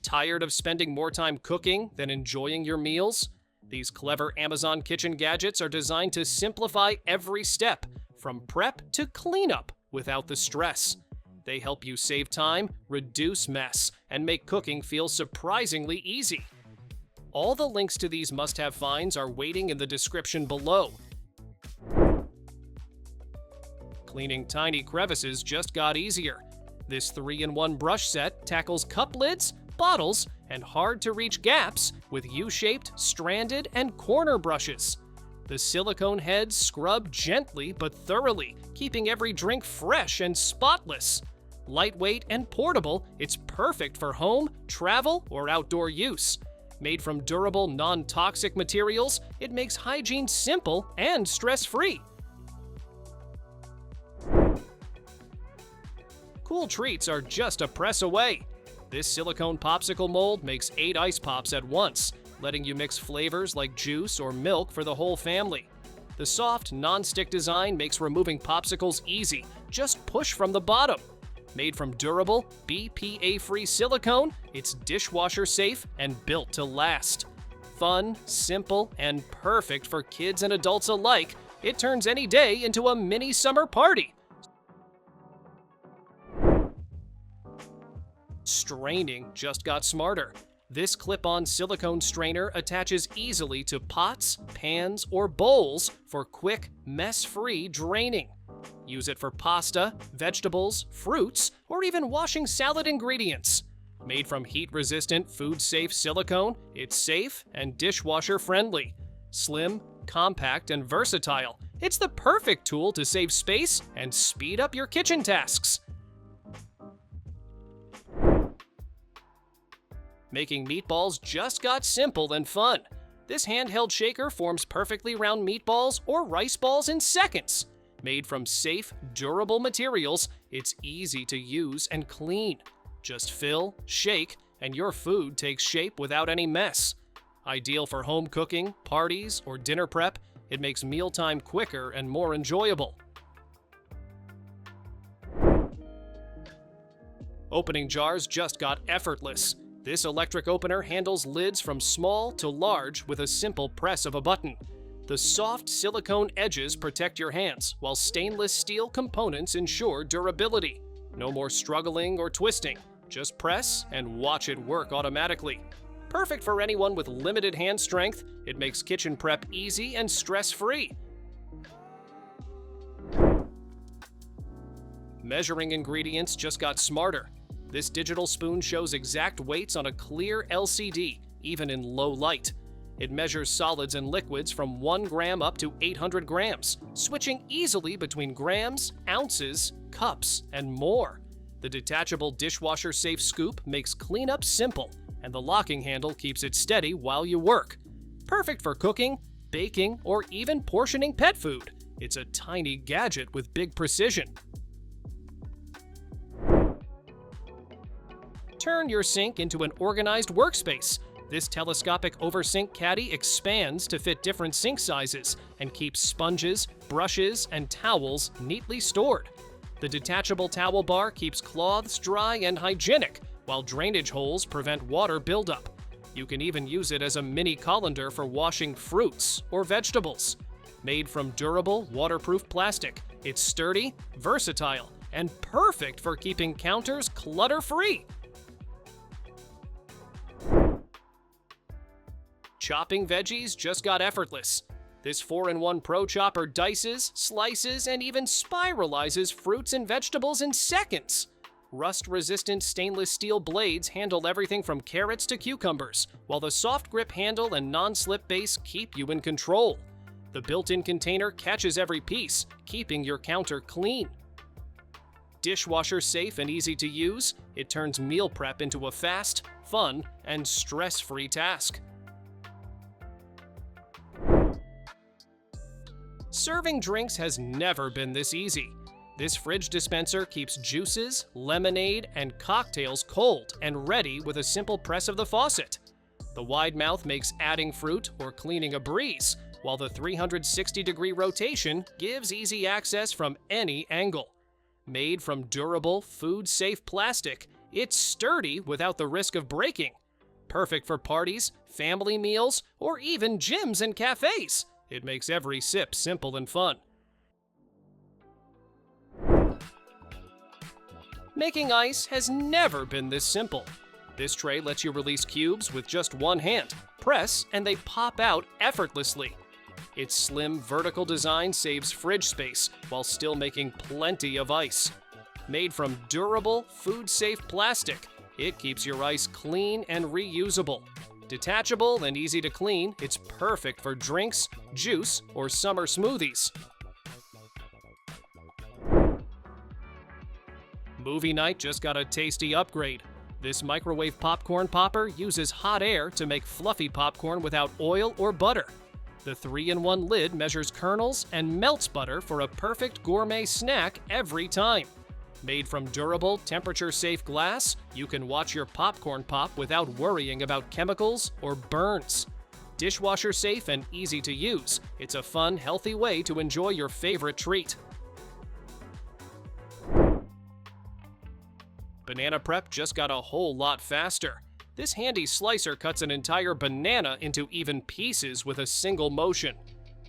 Tired of spending more time cooking than enjoying your meals? These clever Amazon kitchen gadgets are designed to simplify every step, from prep to cleanup, without the stress. They help you save time, reduce mess, and make cooking feel surprisingly easy. All the links to these must-have finds are waiting in the description below. Cleaning tiny crevices just got easier. This 3-in-1 brush set tackles cup lids, bottles, and hard-to-reach gaps with U-shaped, stranded, and corner brushes. The silicone heads scrub gently but thoroughly, keeping every drink fresh and spotless. Lightweight and portable, it's perfect for home, travel, or outdoor use. Made from durable, non-toxic materials, it makes hygiene simple and stress-free. Cool treats are just a press away. This silicone popsicle mold makes 8 ice pops at once, letting you mix flavors like juice or milk for the whole family. The soft, non-stick design makes removing popsicles easy. Just push from the bottom. Made from durable, BPA-free silicone, it's dishwasher safe and built to last. Fun, simple, and perfect for kids and adults alike, it turns any day into a mini summer party. Straining just got smarter. This clip-on silicone strainer attaches easily to pots, pans, or bowls for quick, mess-free draining. Use it for pasta, vegetables, fruits, or even washing salad ingredients. Made from heat-resistant, food-safe silicone, it's safe and dishwasher-friendly. Slim, compact, and versatile, it's the perfect tool to save space and speed up your kitchen tasks. Making meatballs just got simple and fun. This handheld shaker forms perfectly round meatballs or rice balls in seconds. Made from safe, durable materials, it's easy to use and clean. Just fill, shake, and your food takes shape without any mess. Ideal for home cooking, parties, or dinner prep, it makes mealtime quicker and more enjoyable. Opening jars just got effortless. This electric opener handles lids from small to large with a simple press of a button. The soft silicone edges protect your hands, while stainless steel components ensure durability. No more struggling or twisting. Just press and watch it work automatically. Perfect for anyone with limited hand strength, it makes kitchen prep easy and stress-free. Measuring ingredients just got smarter. This digital spoon shows exact weights on a clear LCD, even in low light. It measures solids and liquids from 1 gram up to 800 grams, switching easily between grams, ounces, cups, and more. The detachable dishwasher-safe scoop makes cleanup simple, and the locking handle keeps it steady while you work. Perfect for cooking, baking, or even portioning pet food. It's a tiny gadget with big precision. Turn your sink into an organized workspace. This telescopic oversint caddy expands to fit different sink sizes and keeps sponges, brushes, and towels neatly stored. The detachable towel bar keeps cloths dry and hygienic, while drainage holes prevent water buildup. You can even use it as a mini colander for washing fruits or vegetables. Made from durable, waterproof plastic, it's sturdy, versatile, and perfect for keeping counters clutter-free. Chopping veggies just got effortless. This 4-in-1 Pro Chopper dices, slices, and even spiralizes fruits and vegetables in seconds. Rust-resistant stainless steel blades handle everything from carrots to cucumbers, while the soft grip handle and non-slip base keep you in control. The built-in container catches every piece, keeping your counter clean. Dishwasher safe and easy to use, it turns meal prep into a fast, fun, and stress-free task. Serving drinks has never been this easy. This fridge dispenser keeps juices, lemonade, and cocktails cold and ready with a simple press of the faucet. The wide mouth makes adding fruit or cleaning a breeze, while the 360-degree rotation gives easy access from any angle. Made from durable, food-safe plastic, It's sturdy without the risk of breaking. Perfect for parties, family meals, or even gyms and cafes. It makes every sip simple and fun. Making ice has never been this simple. This tray lets you release cubes with just one hand. Press, and they pop out effortlessly. Its slim vertical design saves fridge space while still making plenty of ice. Made from durable, food-safe plastic, it keeps your ice clean and reusable. Detachable and easy to clean, it's perfect for drinks, juice, or summer smoothies. Movie night just got a tasty upgrade. This microwave popcorn popper uses hot air to make fluffy popcorn without oil or butter. The 3-in-1 lid measures kernels and melts butter for a perfect gourmet snack every time. Made from durable, temperature-safe glass, you can watch your popcorn pop without worrying about chemicals or burns. Dishwasher safe and easy to use, it's a fun, healthy way to enjoy your favorite treat. Banana prep just got a whole lot faster. This handy slicer cuts an entire banana into even pieces with a single motion.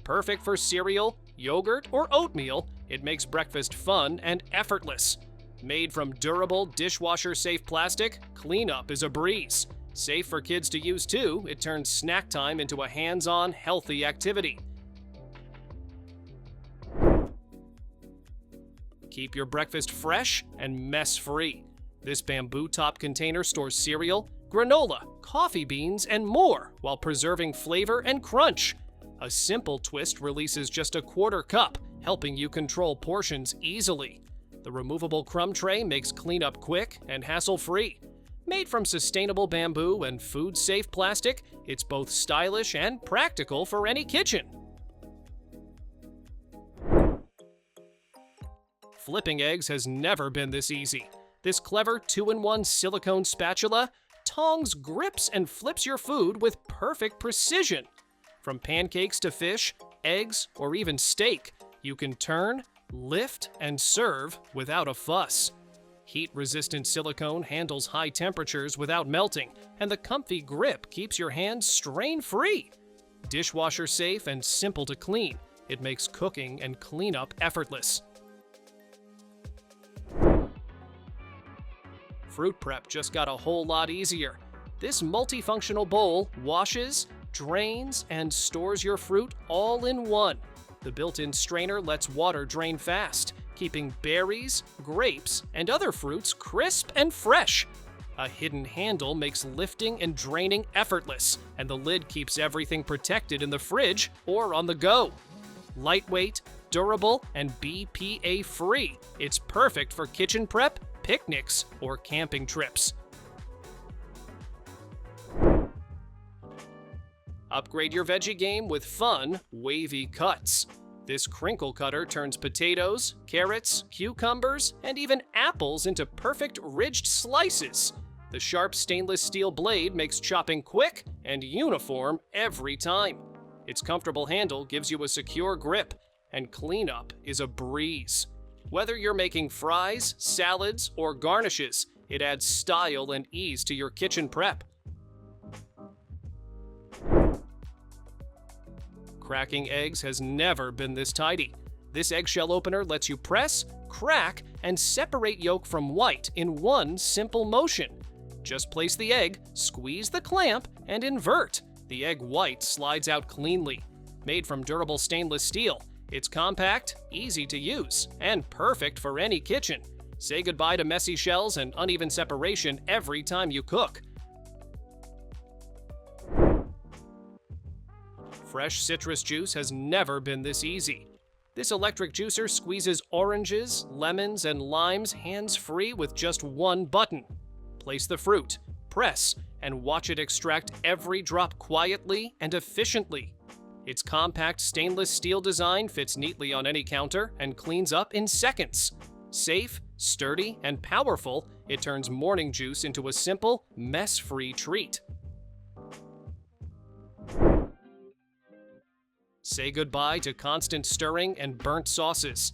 Perfect for cereal, yogurt, or oatmeal, it makes breakfast fun and effortless. Made from durable, dishwasher-safe plastic, cleanup is a breeze. Safe for kids to use too, it turns snack time into a hands-on, healthy activity. Keep your breakfast fresh and mess-free. This bamboo top container stores cereal, granola, coffee beans, and more while preserving flavor and crunch. A simple twist releases just a quarter cup, helping you control portions easily. The removable crumb tray makes cleanup quick and hassle-free. Made from sustainable bamboo and food-safe plastic, it's both stylish and practical for any kitchen. Flipping eggs has never been this easy. This clever 2-in-1 silicone spatula tongs grips and flips your food with perfect precision. From pancakes to fish, eggs, or even steak, you can turn, lift, and serve without a fuss. Heat-resistant silicone handles high temperatures without melting, and the comfy grip keeps your hands strain-free. Dishwasher safe and simple to clean, it makes cooking and cleanup effortless. Fruit prep just got a whole lot easier. This multifunctional bowl washes, drains, and stores your fruit all in one. The built-in strainer lets water drain fast, keeping berries, grapes, and other fruits crisp and fresh. A hidden handle makes lifting and draining effortless, and the lid keeps everything protected in the fridge or on the go. Lightweight, durable, and BPA-free, it's perfect for kitchen prep, picnics, or camping trips. Upgrade your veggie game with fun, wavy cuts. This Crinkle Cutter turns potatoes, carrots, cucumbers, and even apples into perfect ridged slices. The sharp stainless steel blade makes chopping quick and uniform every time. Its comfortable handle gives you a secure grip, and cleanup is a breeze. Whether you're making fries, salads, or garnishes, it adds style and ease to your kitchen prep. Cracking eggs has never been this tidy. This eggshell opener lets you press, crack, and separate yolk from white in one simple motion. Just place the egg, squeeze the clamp, and invert. The egg white slides out cleanly. Made from durable stainless steel, it's compact, easy to use, and perfect for any kitchen. Say goodbye to messy shells and uneven separation every time you cook. Fresh citrus juice has never been this easy. This electric juicer squeezes oranges, lemons, and limes hands-free with just one button. Place the fruit, press, and watch it extract every drop quietly and efficiently. Its compact stainless steel design fits neatly on any counter and cleans up in seconds. Safe, sturdy, and powerful, it turns morning juice into a simple, mess-free treat. Say goodbye to constant stirring and burnt sauces.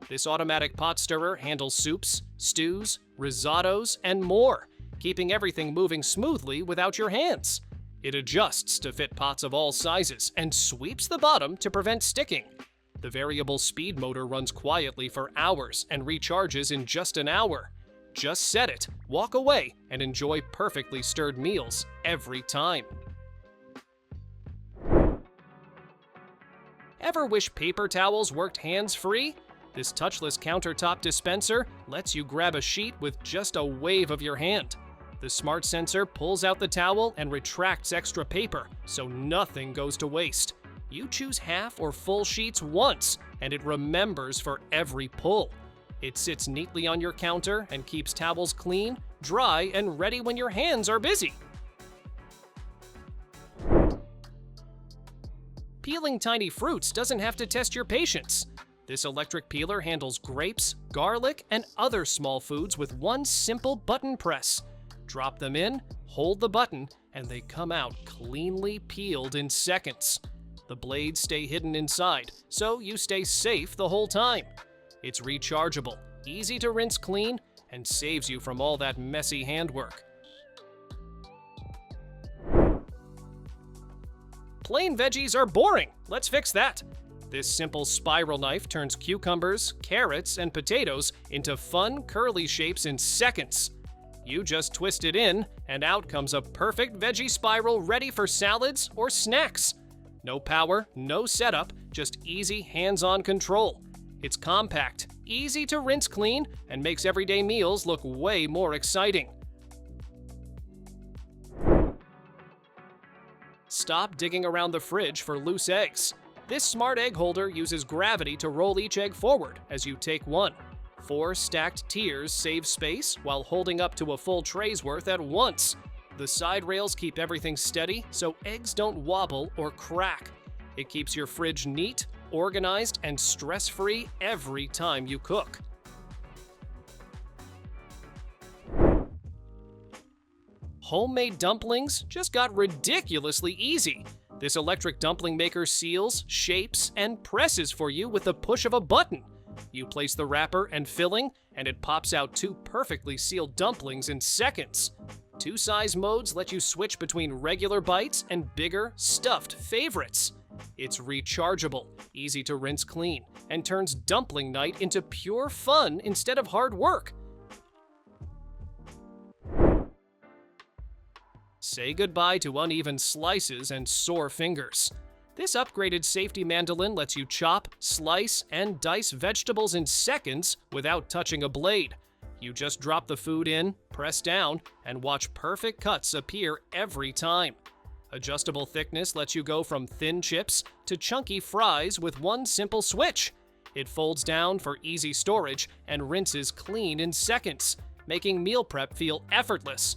This automatic pot stirrer handles soups, stews, risottos, and more. keeping everything moving smoothly without your hands. It adjusts to fit pots of all sizes and sweeps the bottom to prevent sticking. The variable speed motor runs quietly for hours and recharges in just an hour. Just set it, walk away, and enjoy perfectly stirred meals every time. Ever wish paper towels worked hands-free? This touchless countertop dispenser lets you grab a sheet with just a wave of your hand. The smart sensor pulls out the towel and retracts extra paper, so nothing goes to waste. You choose half or full sheets once, and it remembers for every pull. It sits neatly on your counter and keeps towels clean, dry, and ready when your hands are busy. Peeling tiny fruits doesn't have to test your patience. This electric peeler handles grapes, garlic, and other small foods with one simple button press. Drop them in, hold the button, and they come out cleanly peeled in seconds. The blades stay hidden inside, so you stay safe the whole time. It's rechargeable, easy to rinse clean, and saves you from all that messy handwork. Plain veggies are boring. Let's fix that. This simple spiral knife turns cucumbers, carrots, and potatoes into fun, curly shapes in seconds. You just twist it in, and out comes a perfect veggie spiral ready for salads or snacks. No power, no setup, just easy hands-on control. It's compact, easy to rinse clean, and makes everyday meals look way more exciting. Stop digging around the fridge for loose eggs. This smart egg holder uses gravity to roll each egg forward as you take one. 4 stacked tiers save space while holding up to a full tray's worth at once. The side rails keep everything steady so eggs don't wobble or crack. It keeps your fridge neat, organized, and stress-free every time you cook. Homemade dumplings just got ridiculously easy. This electric dumpling maker seals, shapes, and presses for you with the push of a button. You place the wrapper and filling, and it pops out 2 perfectly sealed dumplings in seconds. 2 size modes let you switch between regular bites and bigger, stuffed favorites. It's rechargeable, easy to rinse clean, and turns dumpling night into pure fun instead of hard work. Say goodbye to uneven slices and sore fingers. This upgraded safety mandolin lets you chop, slice, and dice vegetables in seconds without touching a blade. You just drop the food in, press down, and watch perfect cuts appear every time. Adjustable thickness lets you go from thin chips to chunky fries with one simple switch. It folds down for easy storage and rinses clean in seconds, making meal prep feel effortless.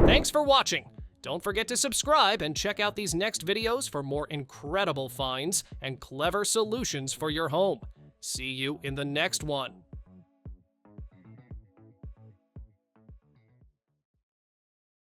Thanks for watching! Don't forget to subscribe and check out these next videos for more incredible finds and clever solutions for your home. See you in the next one.